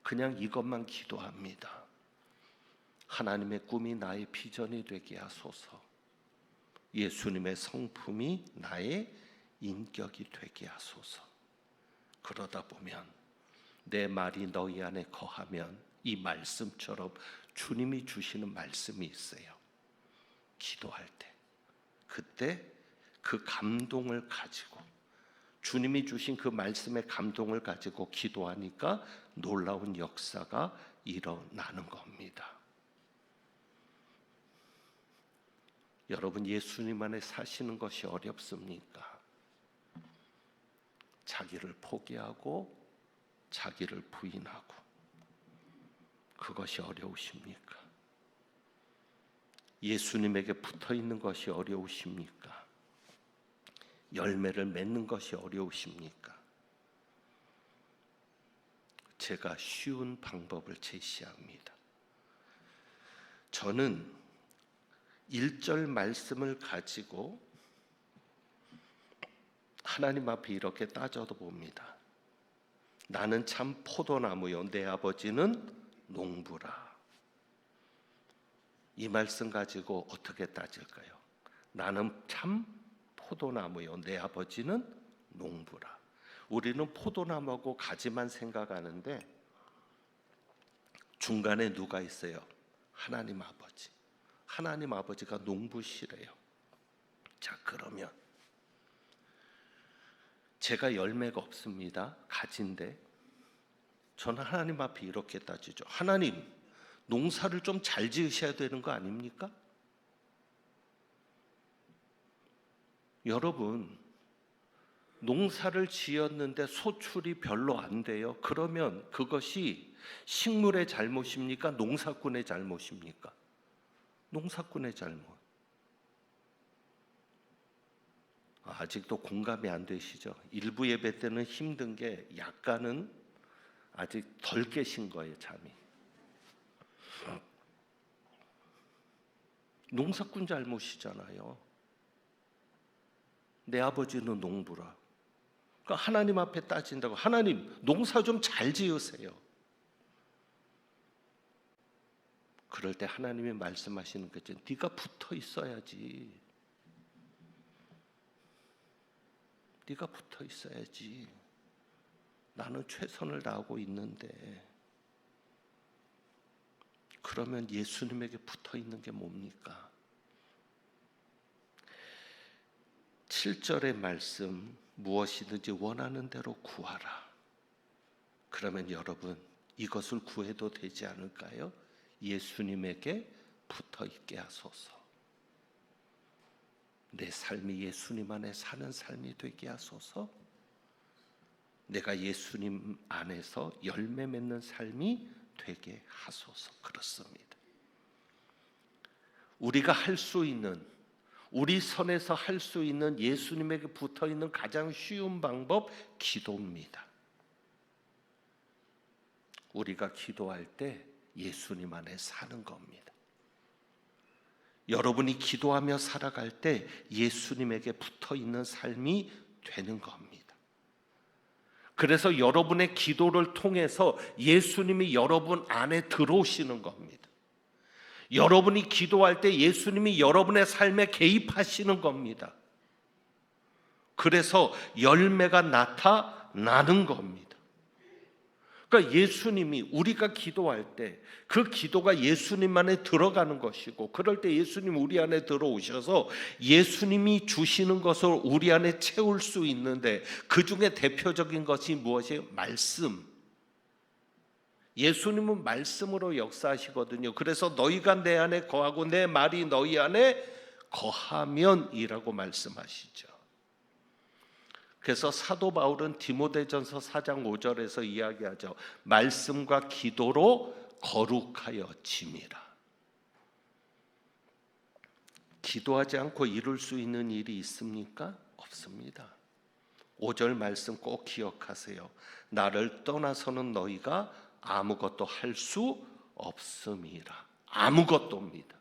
그냥 이것만 기도합니다. 하나님의 꿈이 나의 비전이 되게 하소서. 예수님의 성품이 나의 인격이 되게 하소서. 그러다 보면 내 말이 너희 안에 거하면, 이 말씀처럼 주님이 주시는 말씀이 있어요. 기도할 때 그때 그 감동을 가지고, 주님이 주신 그 말씀의 감동을 가지고 기도하니까 놀라운 역사가 일어나는 겁니다. 여러분, 예수님 안에 사시는 것이 어렵습니까? 자기를 포기하고 자기를 부인하고, 그것이 어려우십니까? 예수님에게 붙어 있는 것이 어려우십니까? 열매를 맺는 것이 어려우십니까? 제가 쉬운 방법을 제시합니다. 저는 1절 말씀을 가지고 하나님 앞에 이렇게 따져도 봅니다. 나는 참 포도나무요, 내 아버지는 농부라. 이 말씀 가지고 어떻게 따질까요? 나는 참 포도나무요, 내 아버지는 농부라. 우리는 포도나무하고 가지만 생각하는데 중간에 누가 있어요? 하나님 아버지. 하나님 아버지가 농부시래요. 자, 그러면 제가 열매가 없습니다. 가지인데 저는 하나님 앞에 이렇게 따지죠. 하나님, 농사를 좀 잘 지으셔야 되는 거 아닙니까? 여러분, 농사를 지었는데 소출이 별로 안 돼요. 그러면 그것이 식물의 잘못입니까? 농사꾼의 잘못입니까? 농사꾼의 잘못. 아직도 공감이 안 되시죠? 일부 예배 때는 힘든 게 약간은 아직 덜 깨신 거예요, 잠이. 농사꾼 잘못이잖아요. 내 아버지는 농부라. 그러니까 하나님 앞에 따진다고, 하나님 농사 좀 잘 지으세요. 그럴 때 하나님이 말씀하시는 거죠. 네가 붙어 있어야지. 네가 붙어 있어야지. 나는 최선을 다하고 있는데. 그러면 예수님에게 붙어 있는 게 뭡니까? 7절의 말씀, 무엇이든지 원하는 대로 구하라. 그러면 여러분, 이것을 구해도 되지 않을까요? 예수님에게 붙어 있게 하소서. 내 삶이 예수님 안에 사는 삶이 되게 하소서. 내가 예수님 안에서 열매 맺는 삶이 되게 하소서. 그렇습니다. 우리가 할 수 있는, 우리 선에서 할 수 있는, 예수님에게 붙어 있는 가장 쉬운 방법, 기도입니다. 우리가 기도할 때 예수님 안에 사는 겁니다. 여러분이 기도하며 살아갈 때 예수님에게 붙어 있는 삶이 되는 겁니다. 그래서 여러분의 기도를 통해서 예수님이 여러분 안에 들어오시는 겁니다. 여러분이 기도할 때 예수님이 여러분의 삶에 개입하시는 겁니다. 그래서 열매가 나타나는 겁니다. 그러니까 예수님이 우리가 기도할 때 그 기도가 예수님 안에 들어가는 것이고, 그럴 때 예수님 우리 안에 들어오셔서 예수님이 주시는 것을 우리 안에 채울 수 있는데, 그 중에 대표적인 것이 무엇이에요? 말씀. 예수님은 말씀으로 역사하시거든요. 그래서 너희가 내 안에 거하고 내 말이 너희 안에 거하면이라고 말씀하시죠. 그래서 사도 바울은 디모데전서 4장 5절에서 이야기하죠. 말씀과 기도로 거룩하여 짐이라. 기도하지 않고 이룰 수 있는 일이 있습니까? 없습니다. 5절 말씀 꼭 기억하세요. 나를 떠나서는 너희가 아무것도 할 수 없음이라. 아무것도입니다.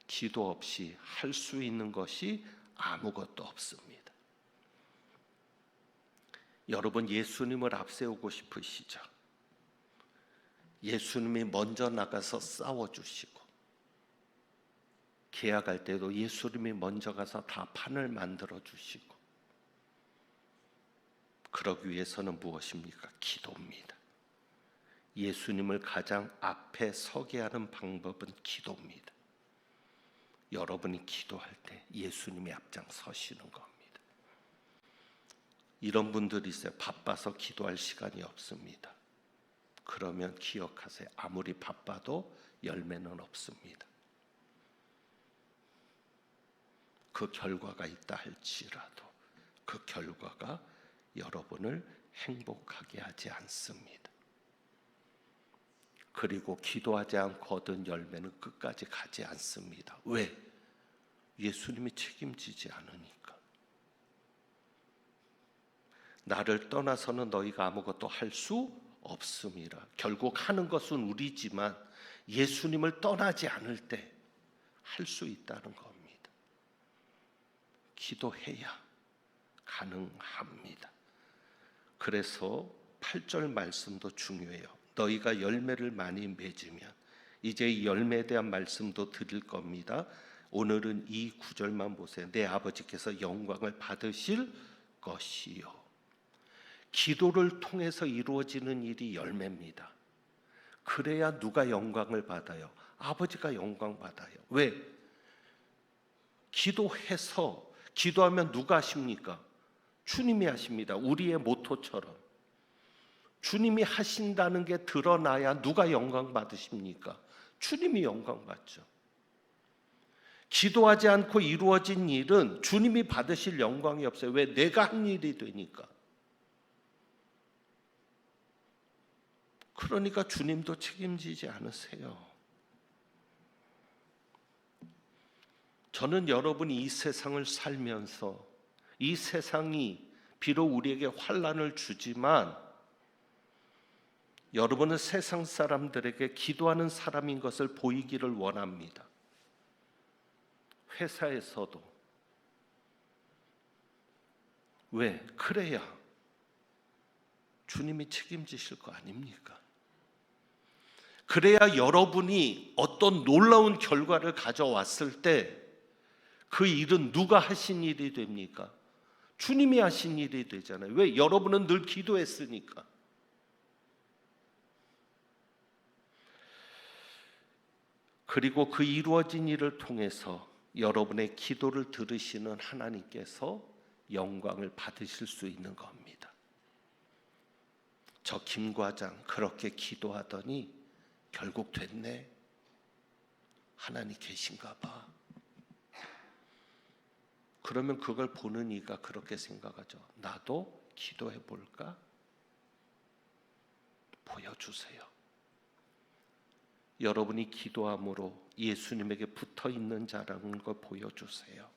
기도 없이 할 수 있는 것이 아무것도 없습니다. 여러분, 예수님을 앞세우고 싶으시죠? 예수님이 먼저 나가서 싸워주시고, 계약할 때도 예수님이 먼저 가서 다 판을 만들어 주시고, 그러기 위해서는 무엇입니까? 기도입니다. 예수님을 가장 앞에 서게 하는 방법은 기도입니다. 여러분이 기도할 때 예수님이 앞장서시는 겁니다. 이런 분들이 있어요. 바빠서 기도할 시간이 없습니다. 그러면 기억하세요. 아무리 바빠도 열매는 없습니다. 그 결과가 있다 할지라도 그 결과가 여러분을 행복하게 하지 않습니다. 그리고 기도하지 않고 얻은 열매는 끝까지 가지 않습니다. 왜? 예수님이 책임지지 않으니까. 나를 떠나서는 너희가 아무것도 할 수 없음이라. 결국 하는 것은 우리지만 예수님을 떠나지 않을 때 할 수 있다는 겁니다. 기도해야 가능합니다. 그래서 8절 말씀도 중요해요. 너희가 열매를 많이 맺으면, 이제 이 열매에 대한 말씀도 드릴 겁니다. 오늘은 이 구절만 보세요. 내 아버지께서 영광을 받으실 것이요. 기도를 통해서 이루어지는 일이 열매입니다. 그래야 누가 영광을 받아요? 아버지가 영광 받아요. 왜? 기도하면 누가 하십니까? 주님이 하십니다. 우리의 모토처럼 주님이 하신다는 게 드러나야 누가 영광 받으십니까? 주님이 영광 받죠. 기도하지 않고 이루어진 일은 주님이 받으실 영광이 없어요. 왜? 내가 한 일이 되니까. 그러니까 주님도 책임지지 않으세요. 저는 여러분이 이 세상을 살면서, 이 세상이 비록 우리에게 환난을 주지만 여러분은 세상 사람들에게 기도하는 사람인 것을 보이기를 원합니다. 회사에서도. 왜? 그래야 주님이 책임지실 거 아닙니까? 그래야 여러분이 어떤 놀라운 결과를 가져왔을 때 그 일은 누가 하신 일이 됩니까? 주님이 하신 일이 되잖아요. 왜? 여러분은 늘 기도했으니까. 그리고 그 이루어진 일을 통해서 여러분의 기도를 들으시는 하나님께서 영광을 받으실 수 있는 겁니다. 저 김 과장 그렇게 기도하더니 결국 됐네. 하나님 계신가 봐. 그러면 그걸 보는 이가 그렇게 생각하죠. 나도 기도해 볼까? 보여주세요. 여러분이 기도함으로 예수님에게 붙어 있는 자라는 걸 보여주세요.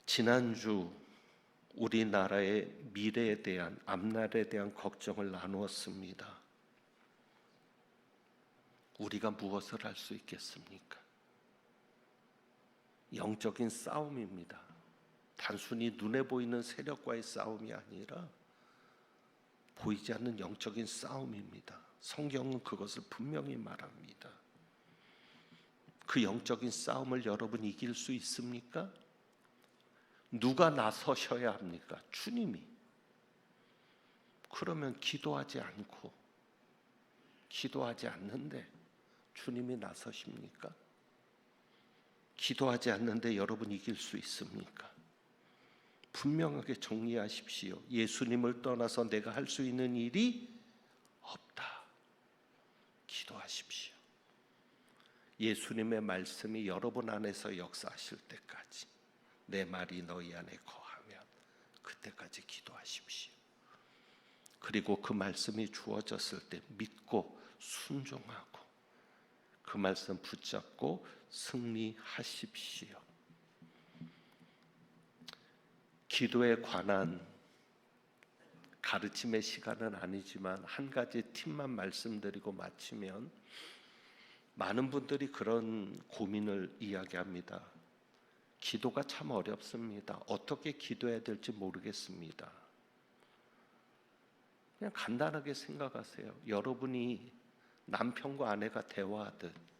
지난주 우리나라의 미래에 대한, 앞날에 대한 걱정을 나누었습니다. 우리가 무엇을 할 수 있겠습니까? 영적인 싸움입니다. 단순히 눈에 보이는 세력과의 싸움이 아니라 보이지 않는 영적인 싸움입니다. 성경은 그것을 분명히 말합니다. 그 영적인 싸움을 여러분 이길 수 있습니까? 누가 나서셔야 합니까? 주님이. 그러면 기도하지 않는데 주님이 나서십니까? 기도하지 않는데 여러분 이길 수 있습니까? 분명하게 정리하십시오. 예수님을 떠나서 내가 할 수 있는 일이 없다. 기도하십시오. 예수님의 말씀이 여러분 안에서 역사하실 때까지, 내 말이 너희 안에 거하면 그때까지 기도하십시오. 그리고 그 말씀이 주어졌을 때 믿고 순종하고 그 말씀 붙잡고 승리하십시오. 기도에 관한 가르침의 시간은 아니지만 한 가지 팁만 말씀드리고 마치면, 많은 분들이 그런 고민을 이야기합니다. 기도가 참 어렵습니다. 어떻게 기도해야 될지 모르겠습니다. 그냥 간단하게 생각하세요. 여러분이 남편과 아내가 대화하듯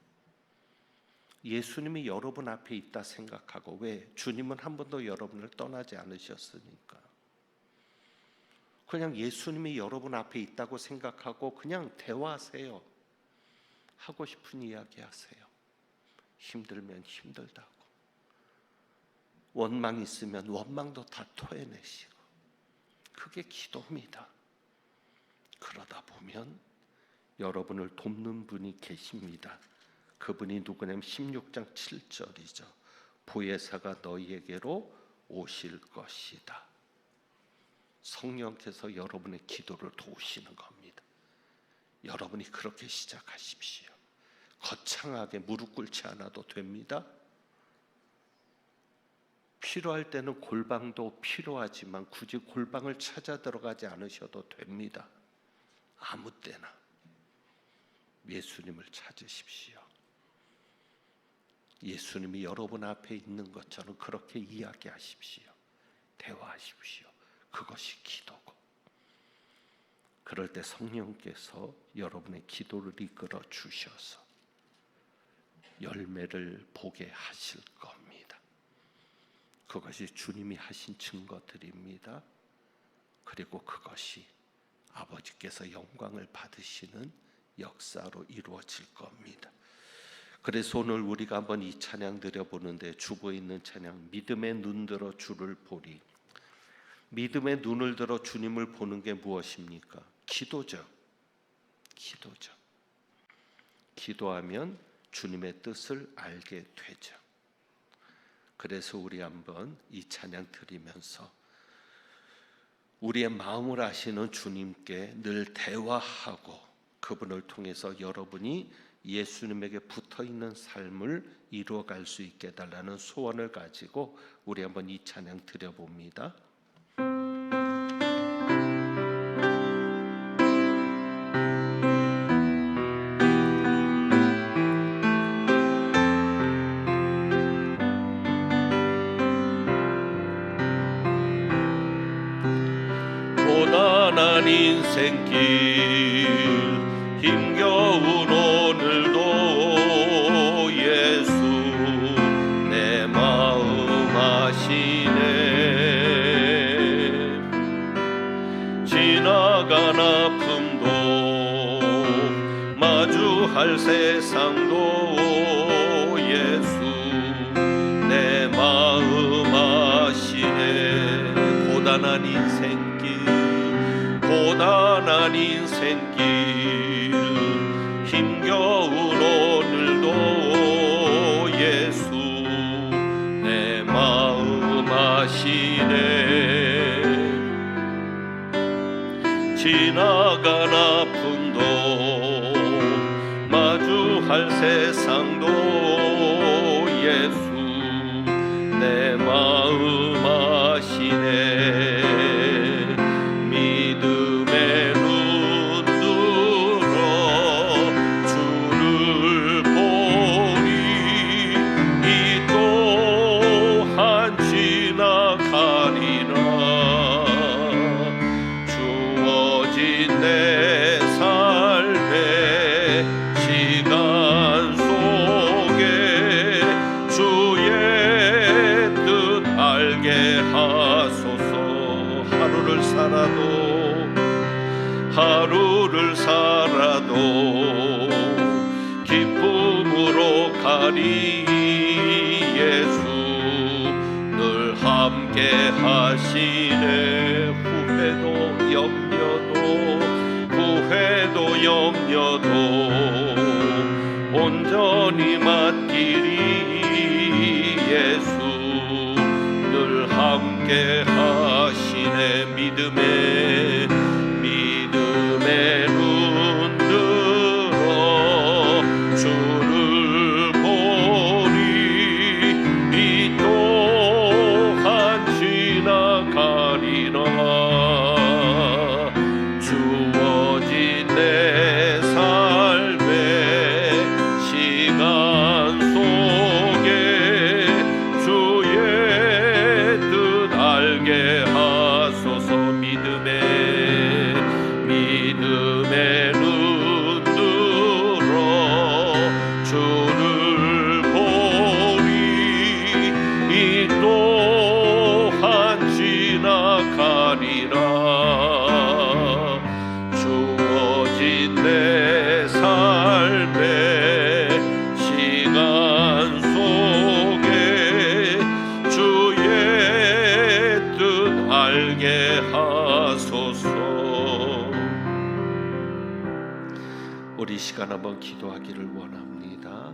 예수님이 여러분 앞에 있다 생각하고, 왜? 주님은 한 번도 여러분을 떠나지 않으셨으니까. 그냥 예수님이 여러분 앞에 있다고 생각하고 그냥 대화하세요. 하고 싶은 이야기 하세요. 힘들면 힘들다고, 원망 있으면 원망도 다 토해내시고, 그게 기도입니다. 그러다 보면 여러분을 돕는 분이 계십니다. 그분이 누구냐면 16장 7절이죠. 보혜사가 너희에게로 오실 것이다. 성령께서 여러분의 기도를 도우시는 겁니다. 여러분이 그렇게 시작하십시오. 거창하게 무릎 꿇지 않아도 됩니다. 필요할 때는 골방도 필요하지만 굳이 골방을 찾아 들어가지 않으셔도 됩니다. 아무 때나 예수님을 찾으십시오. 예수님이 여러분 앞에 있는 것처럼 그렇게 이야기하십시오. 대화하십시오. 그것이 기도고, 그럴 때 성령께서 여러분의 기도를 이끌어 주셔서 열매를 보게 하실 겁니다. 그것이 주님이 하신 증거들입니다. 그리고 그것이 아버지께서 영광을 받으시는 역사로 이루어질 겁니다. 그래서 오늘 우리가 한번 이 찬양 드려보는데, 주보에 있는 찬양, 믿음의 눈 들어 주를 보리. 믿음의 눈을 들어 주님을 보는 게 무엇입니까? 기도죠. 기도죠. 기도하면 주님의 뜻을 알게 되죠. 그래서 우리 한번 이 찬양 드리면서 우리의 마음을 아시는 주님께 늘 대화하고, 그분을 통해서 여러분이 예수님에게 붙어있는 삶을 이루어갈 수 있게 해달라는 소원을 가지고 우리 한번 이 찬양 드려봅니다. 고단한 인생길 힘겨운 오늘도 예수 내 마음 아시네. 지나간 아픔도 마주할 세상도 예수 내 마음 아시네. 고단한 인생길 힘겨운 오늘도 예수 내 마음 아시네. 지나간 아픔도 마주할 세상도 예수 내 마음 아시네. 믿음의 눈 들어 주를 보니 이 또한 지나가 하리. 예수 늘 함께 하시네. 후회도 염려도 온전히 맡기리. 예수 늘 함께 하시네. 믿음의 눈 들어 주를 보리. 이 또한 지나가리라. 주어진 내 삶의 시간 속에 주의 뜻 알게 하소서. 믿음의 눈 들어 주를 보리. 이 또한 지나가리라. 주어진 내 삶의 시간 속에 주의 뜻 알게 하소서. 우리 시간 한번 기도하기를 원합니다.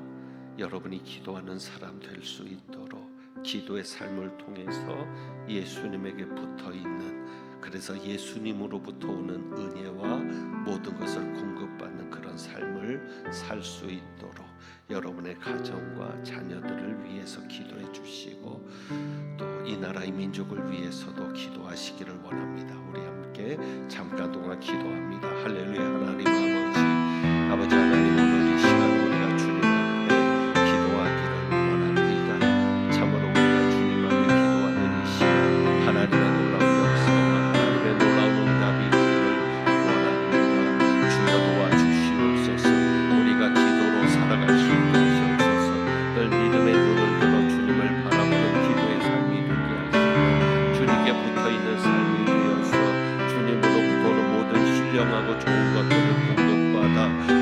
여러분이 기도하는 사람 될 수 있도록 기도의 삶을 통해서 예수님에게 붙어있는, 그래서 예수님으로부터 오는 은혜와 모든 것을 공급받는 그런 삶을 살 수 있도록 여러분의 가정과 자녀들을 위해서 기도해 주시고 또 이 나라의 민족을 위해서도 기도하시기를 원합니다. 우리 함께 잠깐 동안 기도합니다. 할렐루야. 아버지 하나님, 오늘 이 시간 우리가 주님 앞에 기도하기를 원합니다. 참으로 우리가 주님 앞에 기도하는 이 시간 하나님의 놀라운 역사와 하나님의 놀라운 응답이 있기를 원합니다. 주여 도와주시옵소서. 우리가 기도로 살아갈 수 있게 하시옵소서. 늘 믿음의 눈을 들어 주님을 바라보는 기도의 삶이 되게 하시고 주님께 붙어있는 삶이 되어서 주님으로부터 오는 모든 신령하고 좋은 것들을 공급받아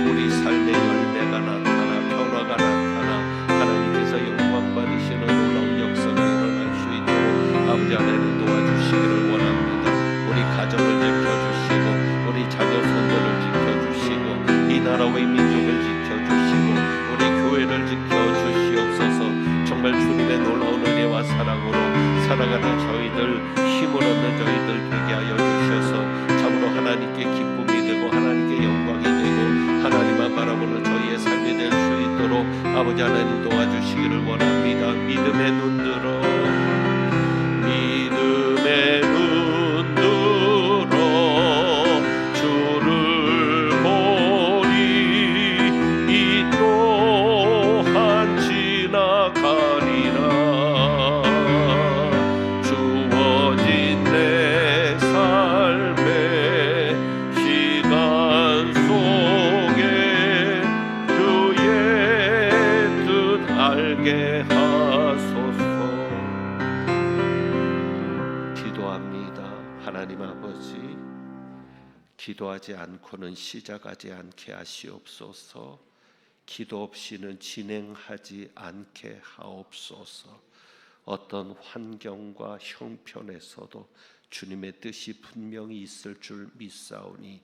우리 삶의 열매가 나타나 변화가 나타나 하나님께서 영광 받으시는 놀라운 역사가 일어날 수 있도록 아버지 하나님 도와주시기를 원합니다. 우리 가정을 지켜주시고 우리 자녀 손들을 지켜주시고 이 나라와 이 민족을 지켜주시고 우리 교회를 지켜주시옵소서. 정말 주님의 놀라운 은혜와 사랑으로 살아가는 저희들, 힘을 얻는 저희들 되게 하여 주셔서 참으로 하나님께 기쁨이 되고 하나님께 영광이 되고 하나님만 바라보는 저희의 삶이 될 수 있도록 아버지 하나님 도와주시기를 원합니다. 믿음의 눈 들어 주를 보리. 이 또한 지나가리라. 주어진 내 삶의 시간 속에 주의 뜻 알게 하소서. 기도합니다. 하나님 아버지, 기도하지 않고는 시작하지 않게 하시옵소서. 기도 없이는 진행하지 않게 하옵소서. 어떤 환경과 형편에서도 주님의 뜻이 분명히 있을 줄 믿사오니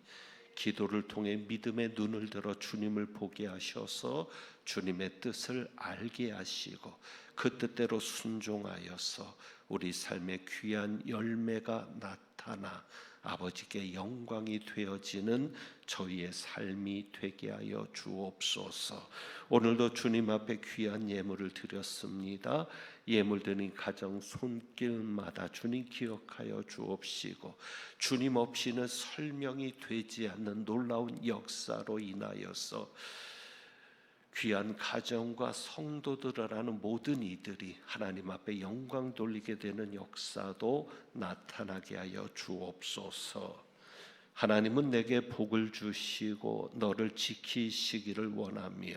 기도를 통해 믿음의 눈을 들어 주님을 보게 하셔서 주님의 뜻을 알게 하시고 그 뜻대로 순종하여서 우리 삶의 귀한 열매가 나타나 아버지께 영광이 되어지는 저희의 삶이 되게 하여 주옵소서. 오늘도 주님 앞에 귀한 예물을 드렸습니다. 예물 드린 가정 손길마다 주님 기억하여 주옵시고 주님 없이는 설명이 되지 않는 놀라운 역사로 인하여서 귀한 가정과 성도들을 하는 모든 이들이 하나님 앞에 영광 돌리게 되는 역사도 나타나게 하여 주옵소서. 하나님은 내게 복을 주시고 너를 지키시기를 원하며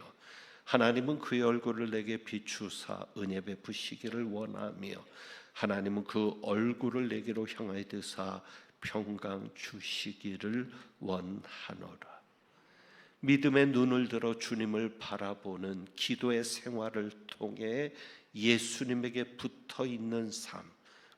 하나님은 그의 얼굴을 내게 비추사 은혜 베푸시기를 원하며 하나님은 그 얼굴을 내게로 향하여 드사 평강 주시기를 원하노라. 믿음의 눈을 들어 주님을 바라보는 기도의 생활을 통해 예수님에게 붙어 있는 삶,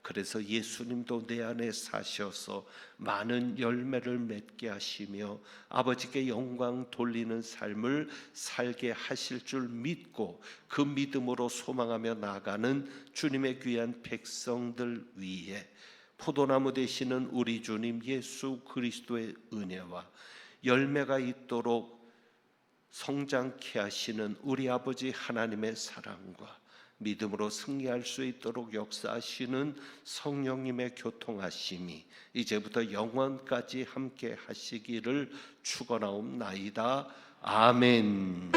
그래서 예수님도 내 안에 사셔서 많은 열매를 맺게 하시며 아버지께 영광 돌리는 삶을 살게 하실 줄 믿고 그 믿음으로 소망하며 나아가는 주님의 귀한 백성들 위에 포도나무 되시는 우리 주님 예수 그리스도의 은혜와 열매가 있도록 성장케 하시는 우리 아버지 하나님의 사랑과 믿음으로 승리할 수 있도록 역사하시는 성령님의 교통하심이 이제부터 영원까지 함께 하시기를 축원하옵나이다. 아멘.